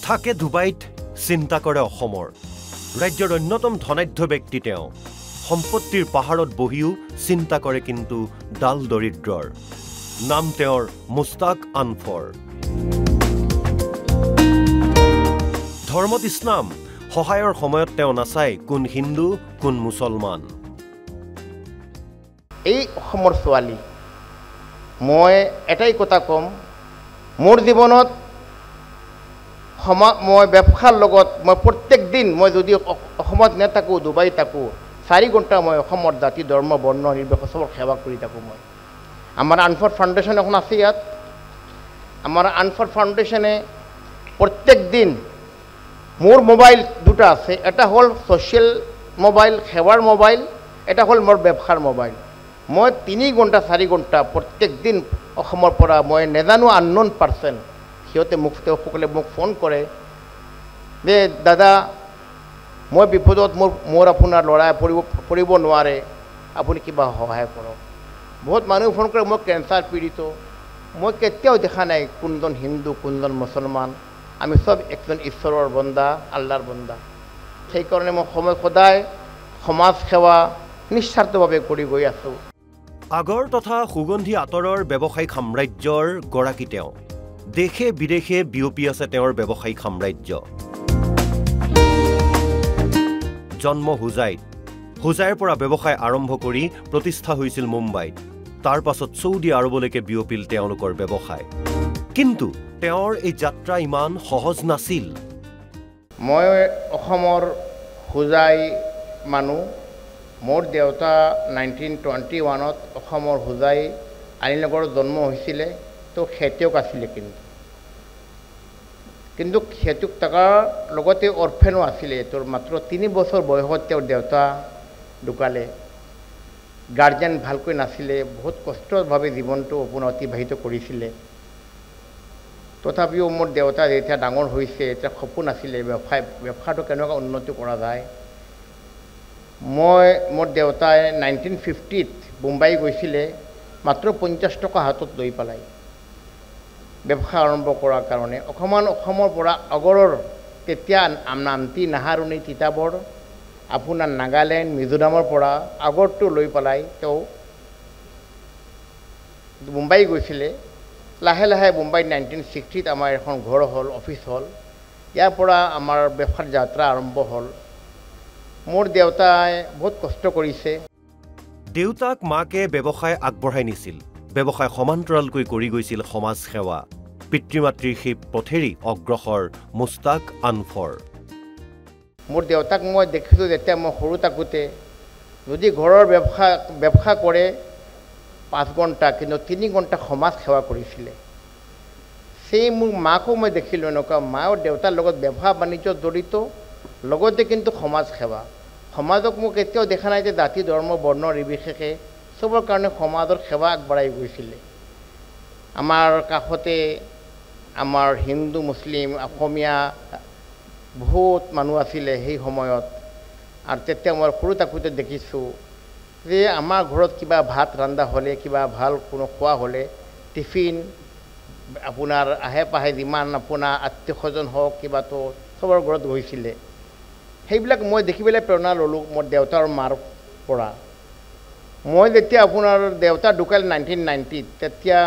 থাকে ডুবাইত চিন্তা কৰে অসমৰ ৰাজ্যৰ অন্যতম ধনাঢ্য ব্যক্তি তেওঁ সম্পত্তিৰ পাহাৰত বহিও চিন্তা কৰে কিন্তু ডাল দৰিদ্ৰৰ নাম তেওঁৰ মুস্তাক আনফৰ ধৰ্মত ইছলাম সহায়ৰ সময়ত তেওঁ নাচায় কোন হিন্দু কোন মুছলমান এই অসমৰ ছোৱালী মই এটাই কথা কম মোৰ জীৱনত মই ব্যৱসাৰ লগত মই প্ৰত্যেক দিন মই যদি অসমত নেথাকোঁ ডুবাই থাকোঁ 4 ঘণ্টা মই অসমৰ জাতি ধৰ্ম বৰ্ণ নিৰ্বিশেষে চবক সেৱা কৰি থাকোঁ মই আমাৰ আনফৰ ফাউণ্ডেশ্যন এখন আছে ইয়াত আমাৰ আনফৰ ফাউণ্ডেশ্যনে প্ৰত্যেক দিন মোৰ মোবাইল দুটা আছে এটা হ'ল ছ'চিয়েল মোবাইল সেৱাৰ মোবাইল এটা হ'ল মোৰ ব্যৱসাৰ মোবাইল মই 3 ঘণ্টা 4 ঘণ্টা প্ৰত্যেক দিন অসমৰ পৰা মই নেজানো আননোন পাৰ্চন সিহঁতে সকলে মোক ফোন কৰে যে দাদা মই বিপদত মোৰ আপোনাৰ ল'ৰাই পৰিব নোৱাৰে আপুনি কিবা সহায় কৰক বহুত মানুহ ফোন কৰে মই কেঞ্চাৰ পীড়িত মই কেতিয়াও দেখা নাই কোনজন হিন্দু কোনজন মুছলমান আমি সব একজন ঈশ্বৰৰ বন্দা আল্লাহৰ বন্দা সেইকাৰণে মই সদায় সমাজ সেৱা নিস্বাৰ্থভাৱে কৰি গৈ আছোঁ আগৰ তথা সুগন্ধি আতৰৰ ব্যৱসায়িক সাম্ৰাজ্যৰ গৰাকী তেওঁ দেশে বিদেশে বিয়পি আছে তেওঁৰ ব্যৱসায়িক সাম্ৰাজ্য জন্ম হোজাইৰ পৰা ব্যৱসায় আৰম্ভ কৰি প্ৰতিষ্ঠা হৈছিল মুম্বাইত তাৰ পাছত সৌদি আৰবলৈকে বিয়পিল তেওঁলোকৰ ব্যৱসায় কিন্তু তেওঁৰ এই যাত্ৰা ইমান সহজ নাছিল মই অসমৰ হোজাই মানুহ মোৰ দেউতা 1921ত অসমৰ হোজাই আলিনগৰত জন্ম হৈছিলে তো খেতিয়ক আছিলে কিন্তু খেতিয়ক থকাৰ লগতে অৰ্ফেনো আছিলে তোৰ মাত্ৰ 3 বছৰ বয়সত তেওঁৰ দেউতা ঢুকালে গাৰ্জেন ভালকৈ নাছিলে বহুত কষ্টভাৱে জীৱনটো অতিবাহিত কৰিছিলে তথাপিও মোৰ দেউতা যেতিয়া ডাঙৰ হৈছে এটা সপোন আছিলে ব্যৱসায়টো কেনেকুৱা উন্নতি কৰা যায় মোৰ দেউতাই 1950ত মুম্বাই গৈছিলে মাত্ৰ 50 টকা হাতত লৈ পেলাই ব্যৱসায় আৰম্ভ কৰাৰ কাৰণে অসমৰ পৰা আগৰৰ তেতিয়া নামতি নাহাৰণি তিতাবৰ আপোনাৰ নাগালেণ্ড মিজোৰামৰ পৰা আগৰটো লৈ পেলাই তেওঁ মুম্বাই গৈছিলে লাহে লাহে মুম্বাইত 1960ত আমাৰ এখন ঘৰ হ'ল অফিচ হ'ল ইয়াৰ পৰা আমাৰ ব্যৱসায়ৰ যাত্ৰা আৰম্ভ হ'ল মোৰ দেউতাই বহুত কষ্ট কৰিছে দেউতাক মাকে ব্যৱসায় আগবঢ়াই নিছিল ব্যৱসায় সমান্তৰালকৈ কৰি গৈছিল সমাজ সেৱা পিতৃ-মাতৃৰ সেই পথেৰি অগ্ৰসৰ মুস্তাক আনফৰ মোৰ দেউতাক মই দেখিছোঁ যেতিয়া মই সৰু থাকোঁতে যদি ঘৰৰ ব্যৱসায় কৰে 5 ঘণ্টা কিন্তু 3 ঘণ্টা সমাজ সেৱা কৰিছিলে সেই মোৰ মাকো মই দেখিলোঁ এনেকুৱা মা আৰু দেউতাৰ লগত ব্যৱসায় বাণিজ্যত জড়িত লগতে কিন্তু সমাজ সেৱা সমাজক মোক কেতিয়াও দেখা নাই যে জাতি ধৰ্ম বৰ্ণ নিৰ্বিশেষে চবৰ কাৰণে সমাজৰ সেৱা আগবঢ়াই গৈছিলে আমাৰ কাষতে আমাৰ হিন্দু মুছলিম অসমীয়া বহুত মানুহ আছিলে সেই সময়ত আৰু তেতিয়া মই সৰু থাকোঁতে দেখিছোঁ যে আমাৰ ঘৰত কিবা ভাত ৰন্ধা হ'লে কিবা ভাল কোনো খোৱা হ'লে টিফিন আপোনাৰ আহে পাহে যিমান আপোনাৰ আত্মীয়স্বজন হওক কিবাতো চবৰ ঘৰত গৈছিলে সেইবিলাক মই দেখিবলৈ প্ৰেৰণা ল'লোঁ মোৰ দেউতা আৰু মাৰ পৰা মই যেতিয়া আপোনাৰ দেউতা ঢুকাল 1990ত তেতিয়া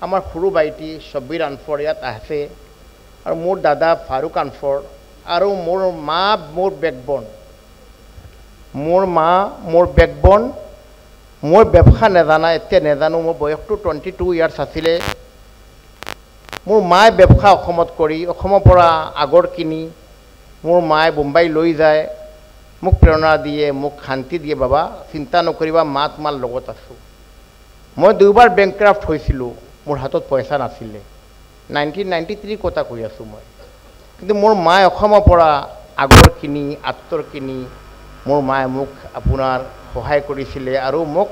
আমাৰ সৰু ভাইটি শ্বব্বিৰ আনফৰ ইয়াত আছে আৰু মোৰ দাদা ফাৰুক আনফৰ আৰু মোৰ মা মোৰ বেকবন মোৰ ব্যৱসায় নাজানা এতিয়া নাজানো মোৰ বয়সটো 22 ইয়াৰ্ছ আছিলে মোৰ মায়ে ব্যৱসায় অসমত কৰি অসমৰ পৰা আগৰ কিনি মোৰ মায়ে মুম্বাই লৈ যায় মোক প্ৰেৰণা দিয়ে মোক শান্তি দিয়ে বাবা চিন্তা নকৰিবা মা তোমাৰ লগত আছোঁ মই 2বাৰ বেংক্ৰাফ্ট হৈছিলোঁ মোৰ হাতত পইচা নাছিলে 1993 কথা কৈ আছোঁ মই কিন্তু মোৰ মায়ে অসমৰ পৰা আগৰ কিনি আত্তৰ কিনি মোৰ মায়ে মোক আপোনাৰ সহায় কৰিছিলে আৰু মোক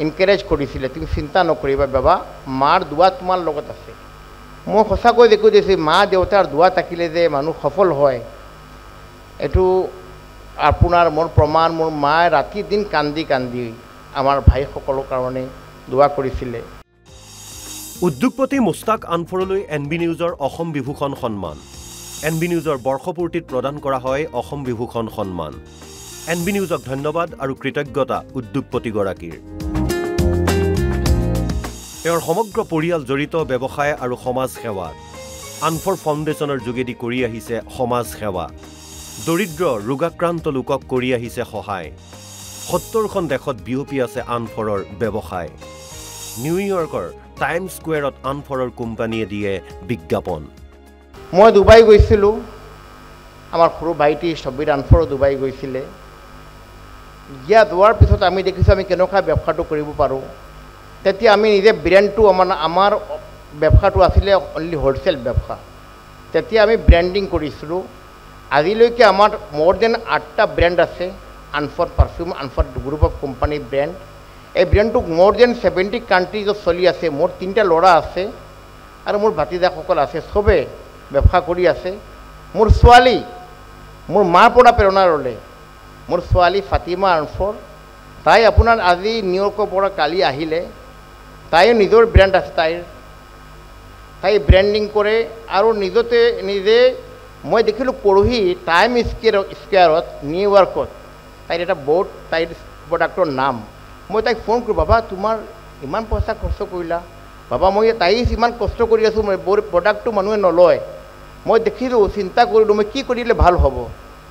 এনকাৰেজ কৰিছিলে তুমি চিন্তা নকৰিবা বাবা মাৰ দুৱা তোমাৰ লগত আছে মই সঁচাকৈ দেখোঁ যে মা দেউতাৰ দুৱা থাকিলে যে মানুহ সফল হয় এইটো আপোনাৰ মোৰ প্ৰমাণ মোৰ মায়ে ৰাতি দিন কান্দি আমাৰ ভাইসকলৰ কাৰণে দোৱা কৰিছিলে উদ্যোগপতি মুস্তাক আনফৰলৈ এনবি নিউজৰ অসম বিভূষণ সন্মান NB নিউজৰ বৰ্ষপূৰ্তিত প্ৰদান কৰা হয় অসম বিভূষণ সন্মান NB নিউজক ধন্যবাদ আৰু কৃতজ্ঞতা উদ্যোগপতিগৰাকীৰ তেওঁৰ সমগ্ৰ পৰিয়াল জড়িত ব্যৱসায় আৰু সমাজ সেৱা আনফৰ ফাউণ্ডেশ্যনৰ যোগেদি কৰি আহিছে সমাজ সেৱা দৰিদ্ৰ ৰোগাক্ৰান্ত লোকক কৰি আহিছে সহায় ৭০খন দেশত বিয়পি আছে আনফৰৰ ব্যৱসায় নিউয়ৰ্কৰ টাইম স্কোৱাৰত আনফৰৰ কোম্পানীয়ে দিয়ে বিজ্ঞাপন মই ডুবাই গৈছিলোঁ আমাৰ সৰু ভাইটি ছবিৰ আনফৰ ডুবাই গৈছিলে ইয়াত যোৱাৰ পিছত আমি দেখিছোঁ আমি কেনেকুৱা ব্যৱসায়টো কৰিব পাৰোঁ তেতিয়া আমি নিজে ব্ৰেণ্ডটো আমাৰ ব্যৱসায়টো আছিলে অনলি হ'লচেল ব্যৱসায় তেতিয়া আমি ব্ৰেণ্ডিং কৰিছিলোঁ আজিলৈকে আমাৰ মোৰ দেন 8টা ব্ৰেণ্ড আছে আনফৰ পাৰফিউম আনফৰ গ্ৰুপ অফ কোম্পানী ব্ৰেণ্ড এই ব্ৰেণ্ডটো মোৰ দেন 70 কাণ্ট্ৰিজত চলি আছে মোৰ 3টা ল'ৰা আছে আৰু মোৰ ভাতিজাসকল আছে চবে ব্যৱসায় কৰি আছে মোৰ ছোৱালী মোৰ মাৰ পৰা প্ৰেৰণা ল'লে মোৰ ছোৱালী ফাতিমা আনফৰ তাই আপোনাৰ আজি নিউয়ৰ্কৰ পৰা কালি আহিলে তাইও নিজৰ ব্ৰেণ্ড আছে তাই ব্ৰেণ্ডিং কৰে আৰু নিজে মই দেখিলোঁ পৰহি টাইম স্কোৱাৰত নিউয়ৰ্কত তাইৰ এটা বৰ্ড তাইৰ প্ৰডাক্টৰ নাম মই তাইক ফোন কৰোঁ বাবা তোমাৰ ইমান পইচা খৰচ কৰিলা বাবা মই তাই ইমান কষ্ট কৰি আছোঁ মই প্ৰডাক্টটো মানুহে নলয় মই দেখিলোঁ চিন্তা কৰিলোঁ মই কি কৰিলে ভাল হ'ব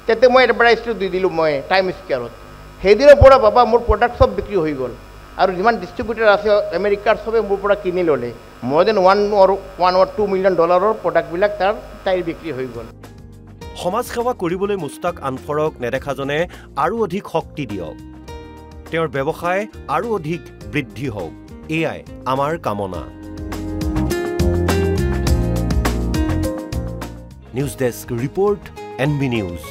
তেতিয়া মই এডভাৰটাইজটো দি দিলোঁ মই টাইম স্কোৱাৰত সেইদিনৰ পৰা বাবা মোৰ প্ৰডাক্ট চব বিক্ৰী হৈ গ'ল আৰু যিমান ডিষ্ট্ৰিবিউটাৰ আছে আমেৰিকাৰ চবে মোৰ পৰা কিনি ল'লে মোৰ দেন $1 or $2 million প্ৰডাক্টবিলাক তাইৰ বিক্ৰী হৈ গ'ল সমাজ সেৱা কৰিবলৈ মুস্তাক আনফৰক নেদেখাজনে আৰু অধিক শক্তি দিয়ক তেওঁৰ ব্যৱসায় আৰু অধিক বৃদ্ধি হওক এয়াই আমাৰ কামনা news desk report NB news